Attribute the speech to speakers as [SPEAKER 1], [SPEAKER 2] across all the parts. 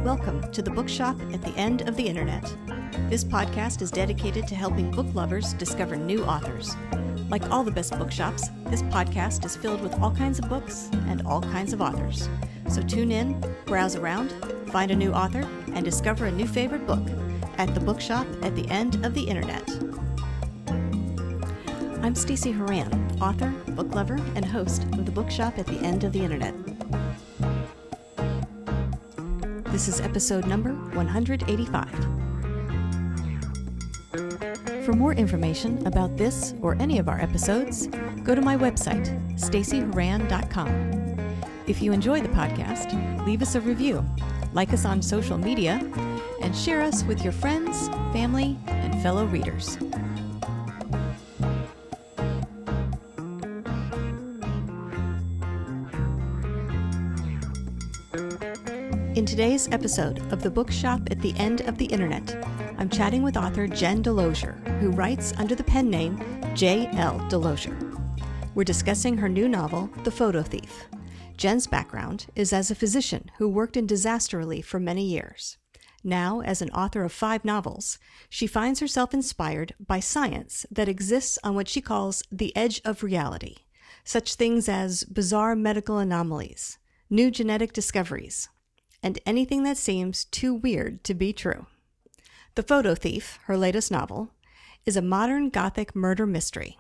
[SPEAKER 1] Welcome to the Bookshop at the End of the Internet. This podcast is dedicated to helping book lovers discover new authors. Like all the best bookshops, this podcast is filled with all kinds of books and all kinds of authors. So tune in, browse around, find a new author, and discover a new favorite book at the Bookshop at the End of the Internet. I'm Stacey Horan, author, book lover, and host of the Bookshop at the End of the Internet. This is episode number 185. For more information about this or any of our episodes, go to my website, staceyhoran.com. If you enjoy the podcast, leave us a review, like us on social media, and share us with your friends, family, and fellow readers. In today's episode of The Bookshop at the End of the Internet, I'm chatting with author Jen Delozier, who writes under the pen name J.L. Delozier. We're discussing her new novel, The Photo Thief. Jen's background is as a physician who worked in disaster relief for many years. Now, as an author of 5 novels, she finds herself inspired by science that exists on what she calls the edge of reality, such things as bizarre medical anomalies, new genetic discoveries, and anything that seems too weird to be true. The Photo Thief, her latest novel, is a modern gothic murder mystery.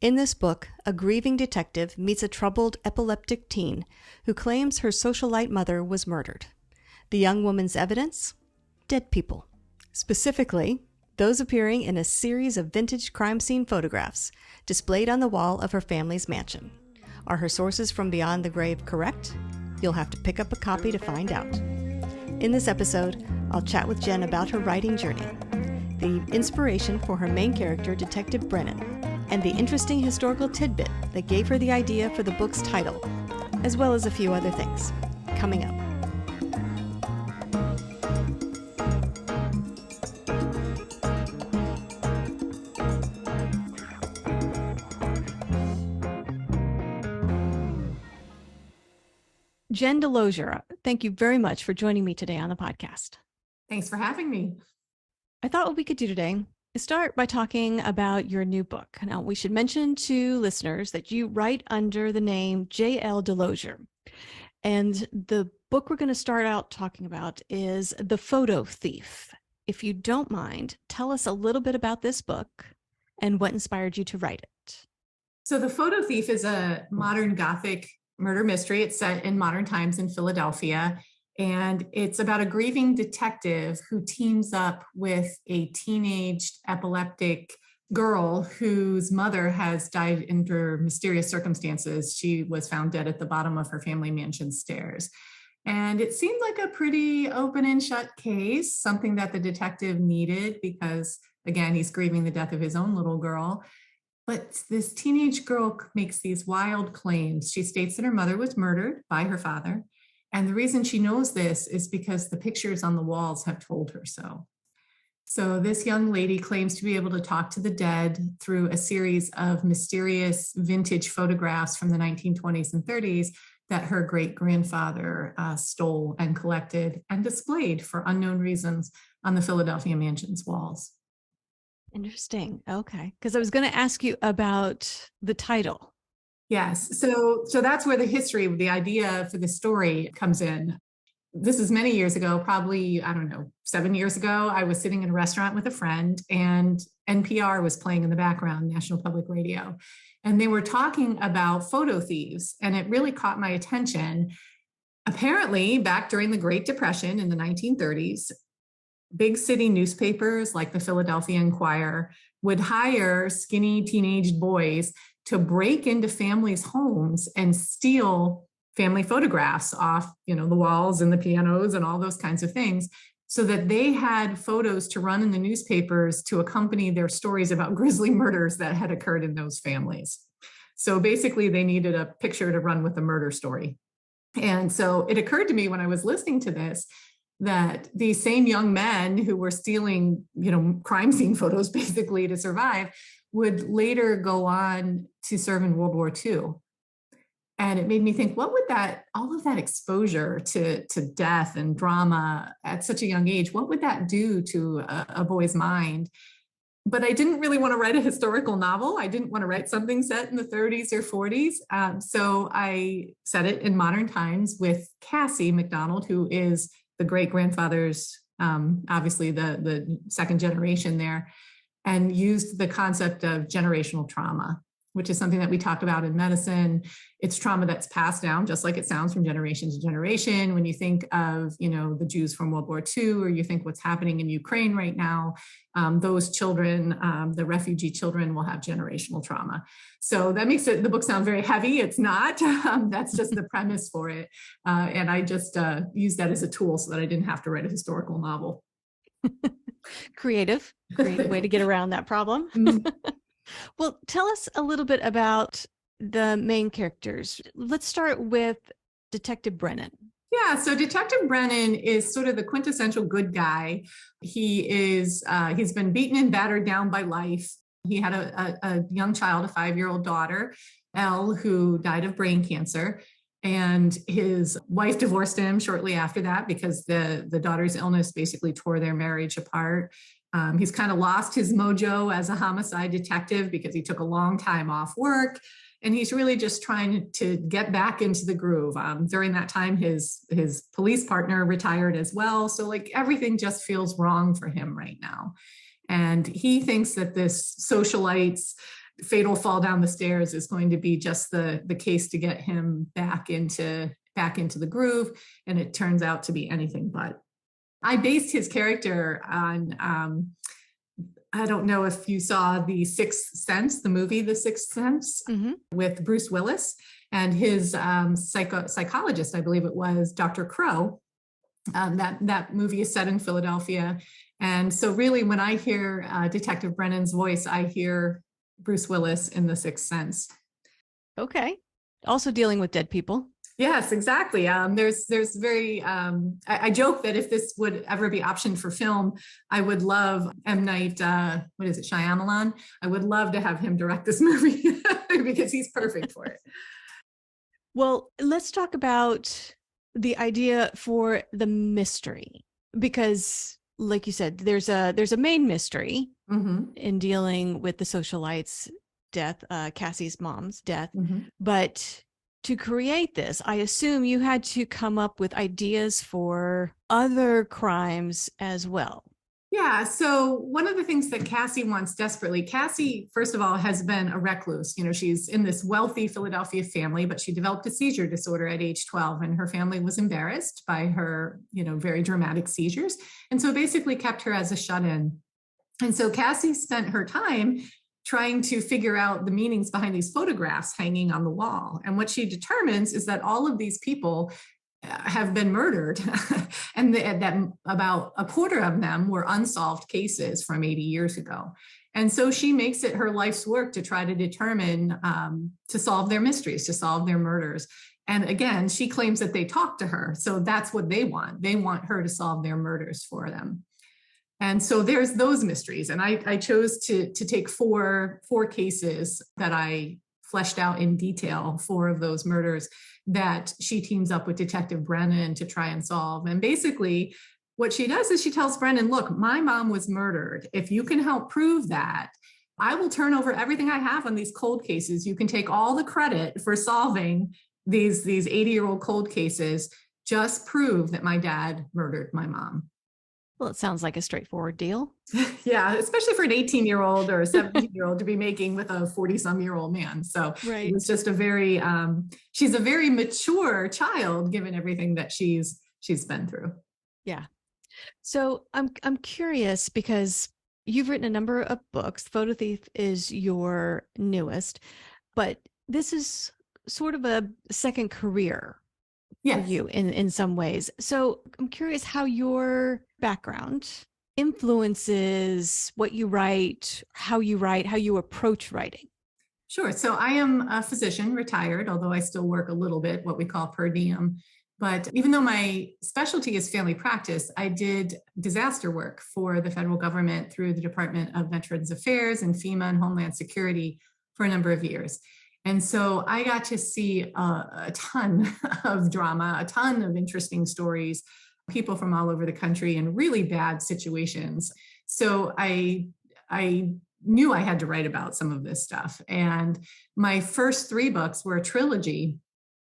[SPEAKER 1] In this book, a grieving detective meets a troubled epileptic teen who claims her socialite mother was murdered. The young woman's evidence? Dead people. Specifically, those appearing in a series of vintage crime scene photographs displayed on the wall of her family's mansion. Are her sources from beyond the grave correct? You'll have to pick up a copy to find out. In this episode, I'll chat with Jen about her writing journey, the inspiration for her main character, Detective Brennan, and the interesting historical tidbit that gave her the idea for the book's title, as well as a few other things. Coming up. Jen Delozier, thank you very much for joining me today on the podcast.
[SPEAKER 2] Thanks for having me.
[SPEAKER 1] I thought what we could do today is start by talking about your new book. Now, we should mention to listeners that you write under the name J.L. Delozier. And the book we're going to start out talking about is The Photo Thief. If you don't mind, tell us a little bit about this book and what inspired you to write it.
[SPEAKER 2] So The Photo Thief is a modern Gothic murder mystery. It's set in modern times in Philadelphia, and it's about a grieving detective who teams up with a teenaged epileptic girl whose mother has died under mysterious circumstances. She was found dead at the bottom of her family mansion stairs. And it seemed like a pretty open and shut case, something that the detective needed because, again, he's grieving the death of his own little girl. But this teenage girl makes these wild claims. She states that her mother was murdered by her father. And the reason she knows this is because the pictures on the walls have told her so. So this young lady claims to be able to talk to the dead through a series of mysterious vintage photographs from the 1920s and 30s that her great-grandfather stole and collected and displayed for unknown reasons on the Philadelphia mansion's walls.
[SPEAKER 1] Interesting. Okay. Because I was going to ask you about the title.
[SPEAKER 2] Yes. So that's where the history, the idea for the story comes in. This is many years ago, probably, 7 years ago. I was sitting in a restaurant with a friend and NPR was playing in the background, National Public Radio. And they were talking about photo thieves. And it really caught my attention. Apparently, back during the Great Depression in the 1930s, big city newspapers like the Philadelphia Inquirer would hire skinny teenage boys to break into families' homes and steal family photographs off, the walls and the pianos and all those kinds of things, so that they had photos to run in the newspapers to accompany their stories about grisly murders that had occurred in those families. So basically, they needed a picture to run with the murder story. And so it occurred to me when I was listening to this that these same young men who were stealing, crime scene photos basically to survive would later go on to serve in World War II. And it made me think, what would all of that exposure to death and drama at such a young age, what would that do to a boy's mind? But I didn't really want to write a historical novel. I didn't want to write something set in the 30s or 40s. So I set it in modern times with Cassie MacDonald, who is the great grandfather's, obviously the second generation there, and used the concept of generational trauma, which is something that we talk about in medicine. It's trauma that's passed down, just like it sounds, from generation to generation. When you think of, the Jews from World War II, or you think what's happening in Ukraine right now, those children, the refugee children, will have generational trauma. So that makes the book sound very heavy. It's not. That's just the premise for it. And I just used that as a tool so that I didn't have to write a historical novel.
[SPEAKER 1] Creative way to get around that problem.
[SPEAKER 2] Mm-hmm.
[SPEAKER 1] Well, tell us a little bit about the main characters. Let's start with Detective Brennan.
[SPEAKER 2] Yeah, so Detective Brennan is sort of the quintessential good guy. He's been beaten and battered down by life. He had a young child, a 5-year-old daughter, Elle, who died of brain cancer. And his wife divorced him shortly after that because the daughter's illness basically tore their marriage apart. He's kind of lost his mojo as a homicide detective because he took a long time off work, and he's really just trying to get back into the groove. During that time, his police partner retired as well. So everything just feels wrong for him right now. And he thinks that this socialite's fatal fall down the stairs is going to be just the case to get him back into the groove. And it turns out to be anything but. I based his character on, I don't know if you saw The Sixth Sense, the movie The Sixth Sense, mm-hmm. with Bruce Willis, and his psychologist, I believe it was, Dr. Crow. That movie is set in Philadelphia. And so really when I hear Detective Brennan's voice, I hear Bruce Willis in The Sixth Sense.
[SPEAKER 1] Okay. Also dealing with dead people.
[SPEAKER 2] Yes, exactly. There's very, I joke that if this would ever be optioned for film, I would love M. Night, Shyamalan? I would love to have him direct this movie because he's perfect for it.
[SPEAKER 1] Well, let's talk about the idea for the mystery, because like you said, there's a main mystery mm-hmm. in dealing with the socialite's death, Cassie's mom's death, mm-hmm. but to create this, I assume you had to come up with ideas for other crimes as well.
[SPEAKER 2] Yeah. So one of the things that Cassie wants desperately, Cassie, first of all, has been a recluse. She's in this wealthy Philadelphia family, but she developed a seizure disorder at age 12, and her family was embarrassed by her, very dramatic seizures. And so basically kept her as a shut-in. And so Cassie spent her time trying to figure out the meanings behind these photographs hanging on the wall. And what she determines is that all of these people have been murdered and that about a quarter of them were unsolved cases from 80 years ago. And so she makes it her life's work to try to determine, to solve their mysteries, to solve their murders. And again, she claims that they talk to her. So that's what they want. They want her to solve their murders for them. And so there's those mysteries. And I chose to take four cases that I fleshed out in detail, 4 of those murders that she teams up with Detective Brennan to try and solve. And basically what she does is she tells Brennan, look, my mom was murdered. If you can help prove that, I will turn over everything I have on these cold cases. You can take all the credit for solving these 80-year-old cold cases. Just prove that my dad murdered my mom.
[SPEAKER 1] Well, it sounds like a straightforward deal.
[SPEAKER 2] Yeah, especially for an 18-year-old or a 17-year-old to be making with a 40-some-year-old man. So right. It was just she's a very mature child given everything that she's been through.
[SPEAKER 1] Yeah. So I'm curious because you've written a number of books. Photo Thief is your newest, but this is sort of a second career. Yes. For you in some ways. So I'm curious how your background influences what you write, how you approach writing.
[SPEAKER 2] Sure. So I am a physician, retired, although I still work a little bit, what we call per diem. But even though my specialty is family practice, I did disaster work for the federal government through the Department of Veterans Affairs and FEMA and Homeland Security for a number of years. And so I got to see a ton of drama, a ton of interesting stories, people from all over the country in really bad situations. So I knew I had to write about some of this stuff. And my first 3 books were a trilogy,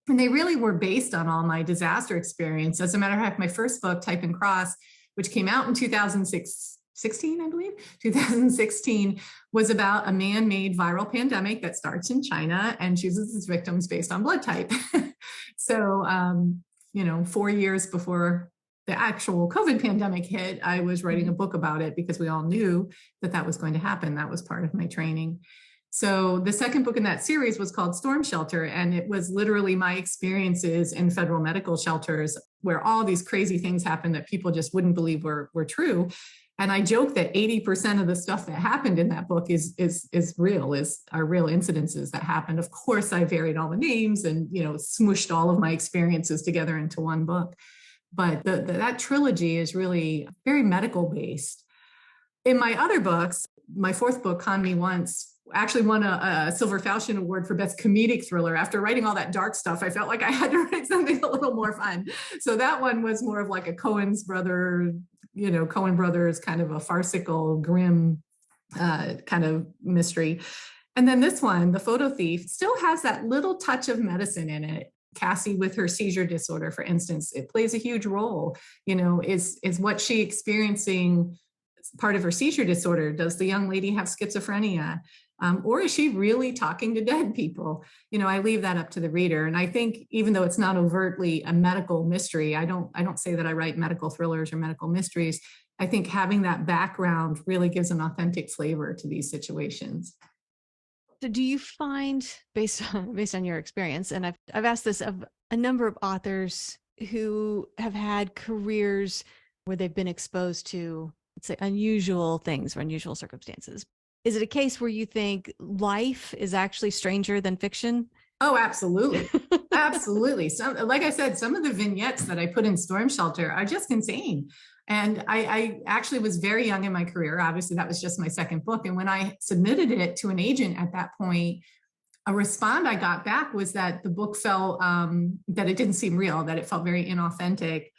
[SPEAKER 2] and they really were based on all my disaster experience. As a matter of fact, my first book, Type and Cross, which came out in 2016, I believe, 2016, was about a man-made viral pandemic that starts in China and chooses its victims based on blood type. So, 4 years before the actual COVID pandemic hit, I was writing a book about it because we all knew that that was going to happen. That was part of my training. So the second book in that series was called Storm Shelter, and it was literally my experiences in federal medical shelters where all these crazy things happened that people just wouldn't believe were true. And I joke that 80% of the stuff that happened in that book are real incidences that happened. Of course, I varied all the names and, smushed all of my experiences together into one book. But that trilogy is really very medical based. In my other books, my fourth book, Con Me Once, actually won a Silver Falchion Award for Best Comedic Thriller. After writing all that dark stuff, I felt like I had to write something a little more fun. So that one was more of like a Coen Brothers kind of a farcical, grim kind of mystery. And then this one, The Photo Thief, still has that little touch of medicine in it. Cassie with her seizure disorder, for instance, it plays a huge role. Is what she experiencing part of her seizure disorder? Does the young lady have schizophrenia? Or is she really talking to dead people? I leave that up to the reader. And I think even though it's not overtly a medical mystery, I don't say that I write medical thrillers or medical mysteries. I think having that background really gives an authentic flavor to these situations.
[SPEAKER 1] So do you find, based on your experience, and I've asked this of a number of authors who have had careers where they've been exposed to, let's say, unusual things or unusual circumstances. Is it a case where you think life is actually stranger than fiction?
[SPEAKER 2] Oh, absolutely. Absolutely. Like I said, some of the vignettes that I put in Storm Shelter are just insane. And I actually was very young in my career. Obviously, that was just my second book. And when I submitted it to an agent at that point, a response I got back was that the book felt that it didn't seem real, that it felt very inauthentic,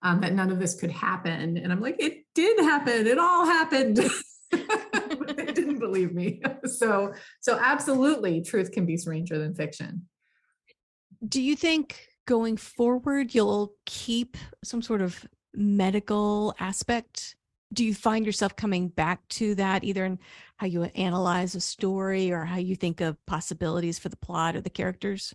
[SPEAKER 2] that none of this could happen. And I'm like, it did happen. It all happened. But they didn't believe me. So absolutely, truth can be stranger than fiction.
[SPEAKER 1] Do you think going forward, you'll keep some sort of medical aspect? Do you find yourself coming back to that, either in how you analyze a story or how you think of possibilities for the plot or the characters?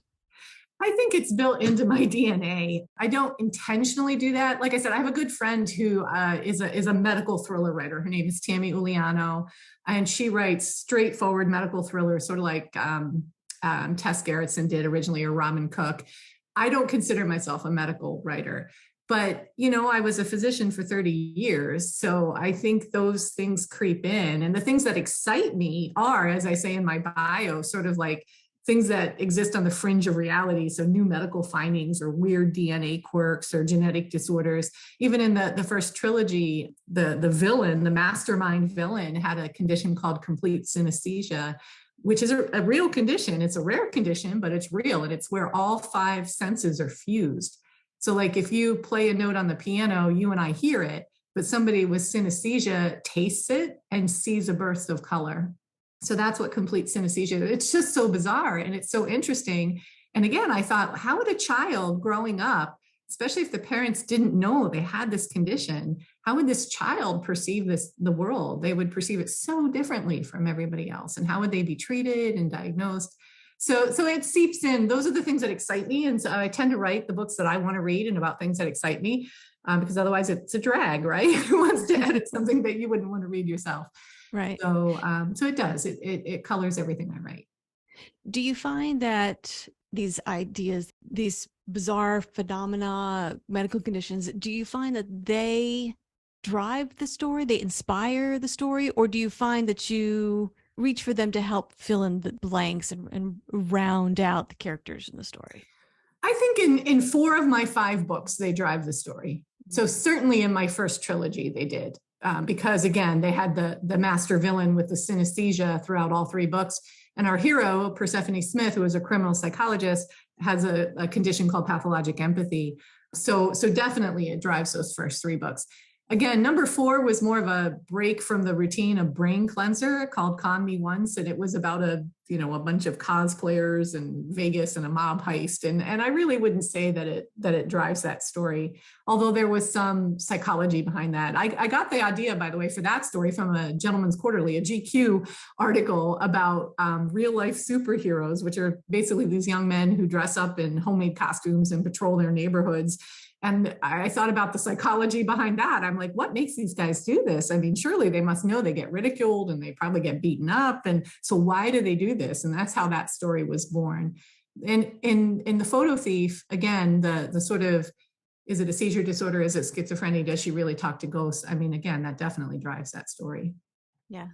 [SPEAKER 2] I think it's built into my DNA. I don't intentionally do that. Like I said, I have a good friend who is a medical thriller writer. Her name is Tammy Uliano, and she writes straightforward medical thrillers, sort of like Tess Gerritsen did originally, or Ramen Cook. I don't consider myself a medical writer. But, I was a physician for 30 years. So I think those things creep in. And the things that excite me are, as I say in my bio, sort of like things that exist on the fringe of reality. So new medical findings or weird DNA quirks or genetic disorders. Even in the first trilogy, the villain, the mastermind villain, had a condition called complete synesthesia, which is a real condition. It's a rare condition, but it's real. And it's where all 5 senses are fused. So like if you play a note on the piano, you and I hear it, but somebody with synesthesia tastes it and sees a burst of color. So that's what complete synesthesia is. It's just so bizarre and it's so interesting. And again, I thought, how would a child growing up, especially if the parents didn't know they had this condition, how would this child perceive the world? They would perceive it so differently from everybody else. And how would they be treated and diagnosed? So it seeps in. Those are the things that excite me. And so I tend to write the books that I want to read and about things that excite me, because otherwise it's a drag, right? Who wants to edit something that you wouldn't want to read yourself?
[SPEAKER 1] Right.
[SPEAKER 2] So it does. It colors everything I write.
[SPEAKER 1] Do you find that these ideas, these bizarre phenomena, medical conditions, do you find that they drive the story, they inspire the story, or do you find that you reach for them to help fill in the blanks and round out the characters in the story?
[SPEAKER 2] I think in 4 of my 5 books, they drive the story. So certainly in my first trilogy, they did. Because again, they had the master villain with the synesthesia throughout all 3 books. And our hero, Persephone Smith, who is a criminal psychologist, has a condition called pathologic empathy. So definitely it drives those first three books. Again, number 4 was more of a break from the routine, a brain cleanser called Con Me Once. And it was about a bunch of cosplayers in Vegas and a mob heist. And I really wouldn't say that it drives that story, although there was some psychology behind that. I got the idea, by the way, for that story from a Gentleman's Quarterly, a GQ article about real life superheroes, which are basically these young men who dress up in homemade costumes and patrol their neighborhoods. And I thought about the psychology behind that. I'm like, what makes these guys do this? I mean, surely they must know they get ridiculed and they probably get beaten up. And so why do they do this? And that's how that story was born. And in The Photo Thief, again, the sort of, is it a seizure disorder? Is it schizophrenia? Does she really talk to ghosts? I mean, again, that definitely drives that story.
[SPEAKER 1] Yeah.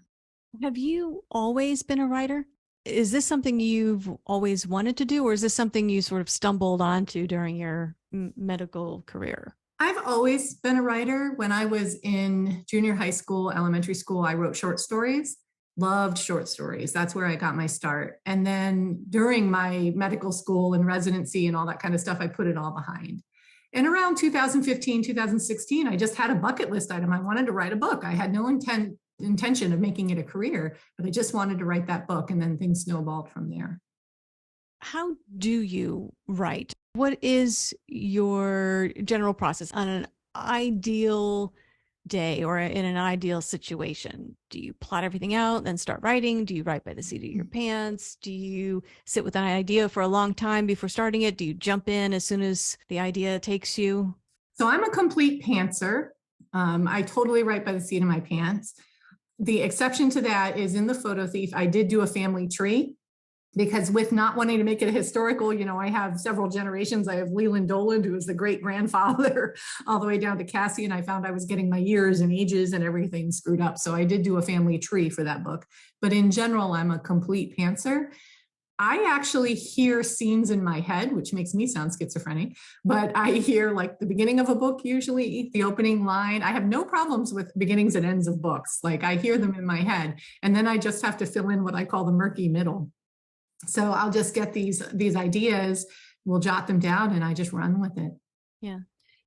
[SPEAKER 1] Have you always been a writer? Is this something you've always wanted to do, or is this something you sort of stumbled onto during your medical career?
[SPEAKER 2] I've always been a writer. When I was in junior high school, elementary school, I wrote short stories, loved short stories. That's where I got my start. And then during my medical school and residency and all that kind of stuff, I put it all behind. And around 2015, 2016, I just had a bucket list item. I wanted to write a book. I had no intention of making it a career, but I just wanted to write that book, and then things snowballed from there.
[SPEAKER 1] How do you write? What is your general process on an ideal day or in an ideal situation? Do you plot everything out, then start writing? Do you write by the seat of your pants? Do you sit with an idea for a long time before starting it? Do you jump in as soon as the idea takes you?
[SPEAKER 2] So I'm a complete pantser. I totally write by the seat of my pants. The exception to that is in The Photo Thief, I did do a family tree, because with not wanting to make it historical, I have several generations. I have Leland Doland, who is the great grandfather, all the way down to Cassie. And I found I was getting my years and ages and everything screwed up. So I did do a family tree for that book. But in general, I'm a complete pantser. I actually hear scenes in my head, which makes me sound schizophrenic, but I hear like the beginning of a book, usually the opening line. I have no problems with beginnings and ends of books. Like I hear them in my head, and then I just have to fill in what I call the murky middle. So I'll just get these ideas, we'll jot them down, and I just run with it.
[SPEAKER 1] Yeah.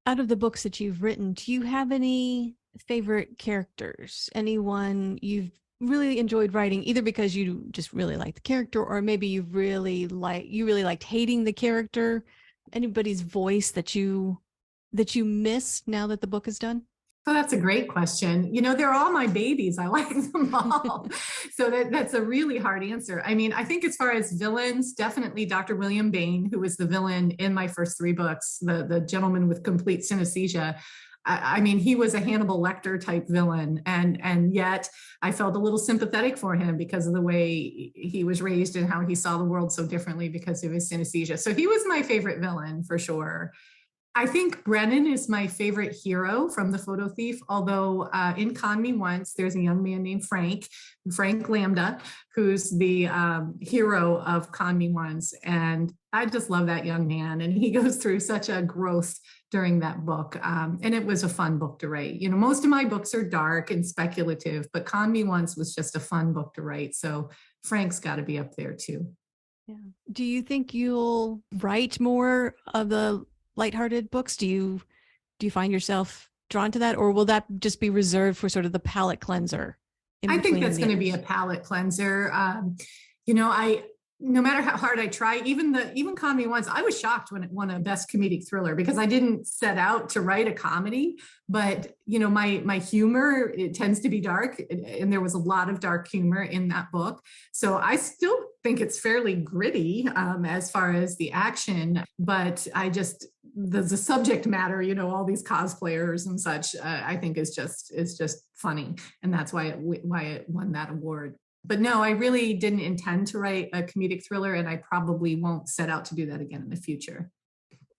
[SPEAKER 1] Out of the books that you've written, do you have any favorite characters? Anyone you've really enjoyed writing, either because you just really like the character, or maybe you really liked hating the character? Anybody's voice that you miss now that the book is done?
[SPEAKER 2] So that's a great question. They're all my babies. I like them all. So that's a really hard answer. I mean, I think as far as villains, definitely Dr. William Bain, who was the villain in my first 3 books, the gentleman with complete synesthesia. I mean, he was a Hannibal Lecter type villain. And yet I felt a little sympathetic for him because of the way he was raised and how he saw the world so differently because of his synesthesia. So he was my favorite villain for sure. I think Brennan is my favorite hero from The Photo Thief, although in Con Me Once, there's a young man named Frank Lambda, who's the hero of Con Me Once. And I just love that young man. And he goes through such a growth during that book. And it was a fun book to write. Most of my books are dark and speculative, but Con Me Once was just a fun book to write. So Frank's got to be up there too.
[SPEAKER 1] Yeah. Do you think you'll write more of the lighthearted books? Do you find yourself drawn to that, or will that just be reserved for sort of the palate cleanser?
[SPEAKER 2] I think that's going to be a palate cleanser. No matter how hard I try, even Con Me Once, I was shocked when it won a best comedic thriller, because I didn't set out to write a comedy, but my humor, it tends to be dark, and there was a lot of dark humor in that book. So I still think it's fairly gritty as far as the action, but the subject matter, all these cosplayers and such, I think is just funny, and that's why it won that award. But no, I really didn't intend to write a comedic thriller, and I probably won't set out to do that again in the future.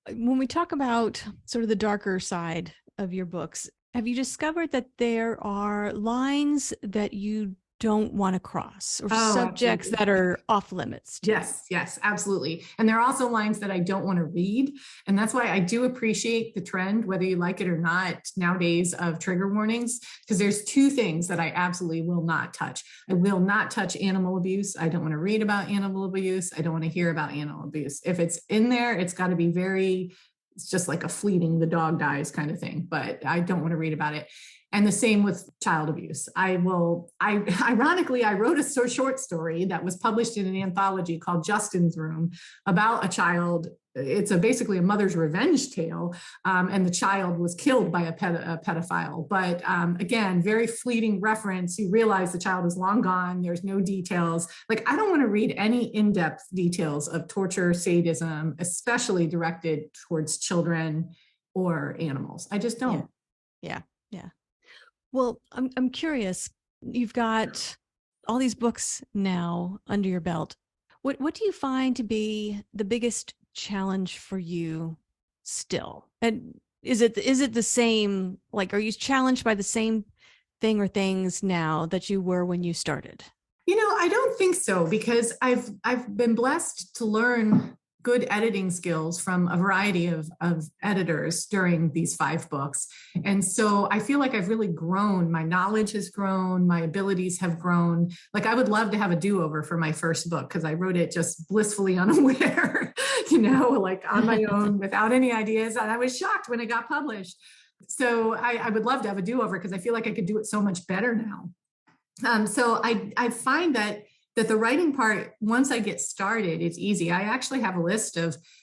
[SPEAKER 1] When we talk about sort of the darker side of your books, have you discovered that there are lines that you don't want to cross, or
[SPEAKER 2] Oh,
[SPEAKER 1] subjects
[SPEAKER 2] absolutely.
[SPEAKER 1] that are off limits to you?
[SPEAKER 2] Yes, absolutely. And there are also lines that I don't want to read. And that's why I do appreciate the trend, whether you like it or not, nowadays of trigger warnings, because there's two things that I absolutely will not touch. I will not touch animal abuse. I don't want to read about animal abuse. I don't want to hear about animal abuse. If it's in there, it's got to be it's just like a fleeting, the dog dies kind of thing, but I don't want to read about it. And the same with child abuse. Ironically, I wrote a short story that was published in an anthology called Justin's Room about a child. It's basically a mother's revenge tale. And the child was killed by a pedophile. But again, very fleeting reference. You realize the child is long gone. There's no details. Like, I don't want to read any in-depth details of torture, sadism, especially directed towards children or animals. I just don't.
[SPEAKER 1] Yeah. Well, I'm curious. You've got all these books now under your belt. What do you find to be the biggest challenge for you still? And is it the same? Like, are you challenged by the same thing or things now that you were when you started?
[SPEAKER 2] I don't think so, because I've been blessed to learn good editing skills from a variety of editors during these 5 books. And so I feel like I've really grown. My knowledge has grown. My abilities have grown. Like, I would love to have a do-over for my first book, because I wrote it just blissfully unaware, like on my own without any ideas. And I was shocked when it got published. So I would love to have a do-over, because I feel like I could do it so much better now. So I find that the writing part, once I get started, it's easy. I actually have a list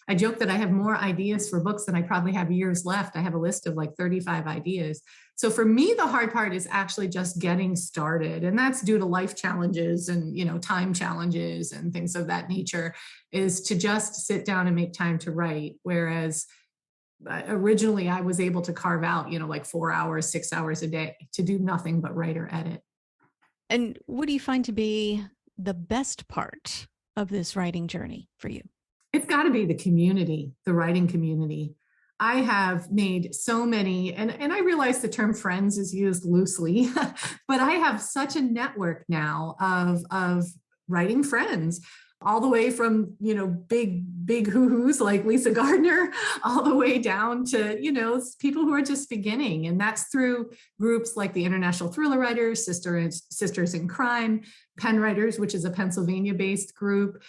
[SPEAKER 2] I joke that I have more ideas for books than I probably have years left. I have a list of like 35 ideas. So for me, the hard part is actually just getting started. And that's due to life challenges and, time challenges and things of that nature, is to just sit down and make time to write. Whereas originally I was able to carve out, like 4 hours, 6 hours a day to do nothing but write or edit.
[SPEAKER 1] And what do you find to be the best part of this writing journey for you?
[SPEAKER 2] It's got to be the community, the writing community. I have made so many, and I realize the term friends is used loosely, but I have such a network now of writing friends, all the way from, big hoo-hoos like Lisa Gardner, all the way down to, people who are just beginning. And that's through groups like the International Thriller Writers, Sisters in Crime, Pen Writers, which is a Pennsylvania-based group.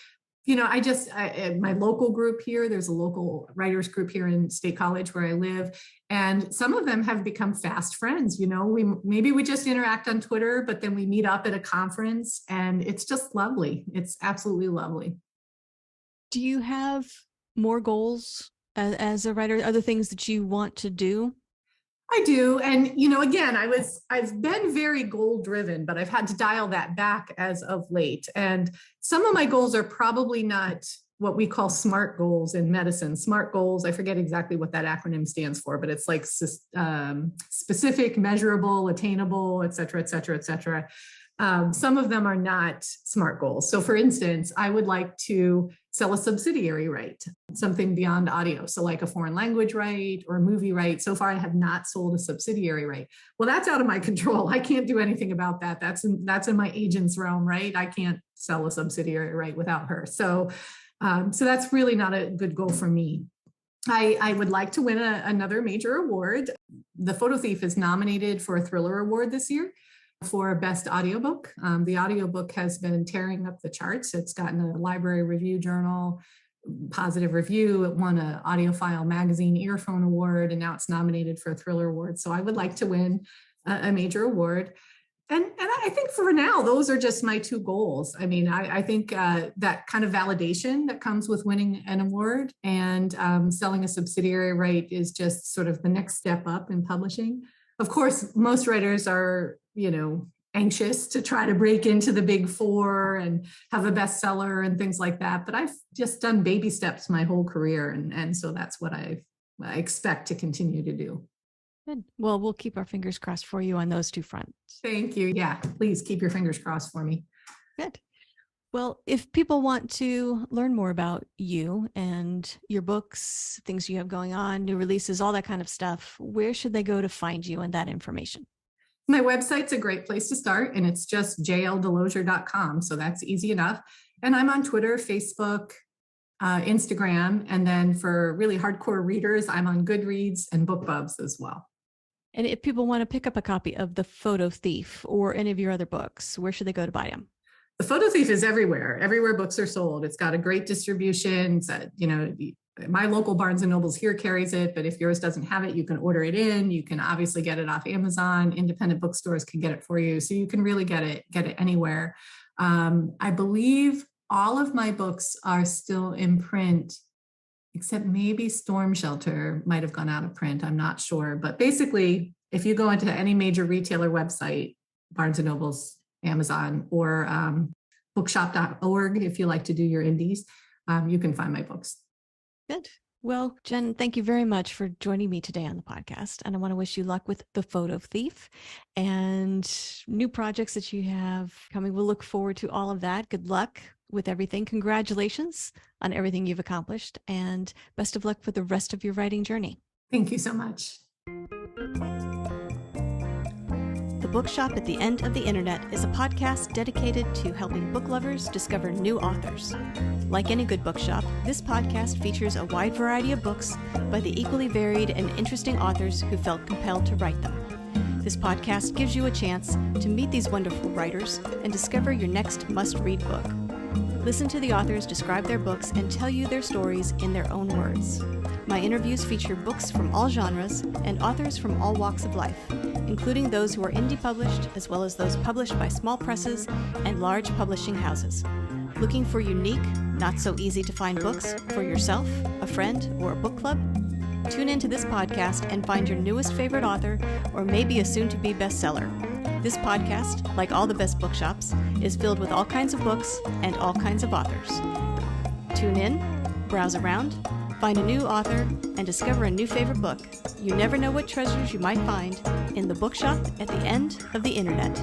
[SPEAKER 2] My local group here, there's a local writers group here in State College where I live. And some of them have become fast friends. We just interact on Twitter, but then we meet up at a conference, and it's just lovely. It's absolutely lovely.
[SPEAKER 1] Do you have more goals as a writer, other things that you want to do?
[SPEAKER 2] I do. And, again, I've been very goal driven, but I've had to dial that back as of late. And some of my goals are probably not what we call SMART goals in medicine. SMART goals, I forget exactly what that acronym stands for, but it's like specific, measurable, attainable, et cetera, et cetera, et cetera. Some of them are not SMART goals. So for instance, I would like to sell a subsidiary right, something beyond audio. So like a foreign language right or a movie right. So far, I have not sold a subsidiary right. Well, that's out of my control. I can't do anything about that. That's in my agent's realm, right? I can't sell a subsidiary right without her. So that's really not a good goal for me. I would like to win another major award. The Photo Thief is nominated for a Thriller Award this year for Best Audiobook. The audiobook has been tearing up the charts. It's gotten a Library Review Journal positive review. It won an Audiophile Magazine Earphone Award, and now it's nominated for a Thriller Award. So I would like to win a major award. And I think for now, those are just my 2 goals. I mean, I think that kind of validation that comes with winning an award and selling a subsidiary right is just sort of the next step up in publishing. Of course, most writers are, anxious to try to break into the big 4 and have a bestseller and things like that. But I've just done baby steps my whole career. And so that's what I expect to continue to do.
[SPEAKER 1] Good. Well, we'll keep our fingers crossed for you on those 2 fronts.
[SPEAKER 2] Thank you. Yeah, please keep your fingers crossed for me.
[SPEAKER 1] Good. Well, if people want to learn more about you and your books, things you have going on, new releases, all that kind of stuff, where should they go to find you and that information?
[SPEAKER 2] My website's a great place to start, and it's just jldelozier.com. So that's easy enough. And I'm on Twitter, Facebook, Instagram. And then for really hardcore readers, I'm on Goodreads and BookBubs as well.
[SPEAKER 1] And if people want to pick up a copy of The Photo Thief or any of your other books, where should they go to buy them?
[SPEAKER 2] The Photo Thief is everywhere books are sold. It's got a great distribution. It's my local Barnes and Nobles here carries it, but if yours doesn't have it, you can order it in. You can obviously get it off Amazon. Independent bookstores can get it for you. So you can really get it anywhere. I believe all of my books are still in print, except maybe Storm Shelter might have gone out of print. I'm not sure. But basically, if you go into any major retailer website, Barnes and Nobles, Amazon, or bookshop.org, if you like to do your indies, you can find my books.
[SPEAKER 1] Good. Well, Jen, thank you very much for joining me today on the podcast. And I want to wish you luck with The Photo Thief and new projects that you have coming. We'll look forward to all of that. Good luck with everything. Congratulations on everything you've accomplished, and best of luck for the rest of your writing journey.
[SPEAKER 2] Thank you so much.
[SPEAKER 1] The Bookshop at the End of the Internet is a podcast dedicated to helping book lovers discover new authors. Like any good bookshop, this podcast features a wide variety of books by the equally varied and interesting authors who felt compelled to write them. This podcast gives you a chance to meet these wonderful writers and discover your next must-read book. Listen to the authors describe their books and tell you their stories in their own words. My interviews feature books from all genres and authors from all walks of life, including those who are indie published, as well as those published by small presses and large publishing houses. Looking for unique, not so easy to find books for yourself, a friend, or a book club? Tune into this podcast and find your newest favorite author, or maybe a soon-to-be bestseller. This podcast, like all the best bookshops, is filled with all kinds of books and all kinds of authors. Tune in, browse around, find a new author, and discover a new favorite book. You never know what treasures you might find in the Bookshop at the End of the Internet.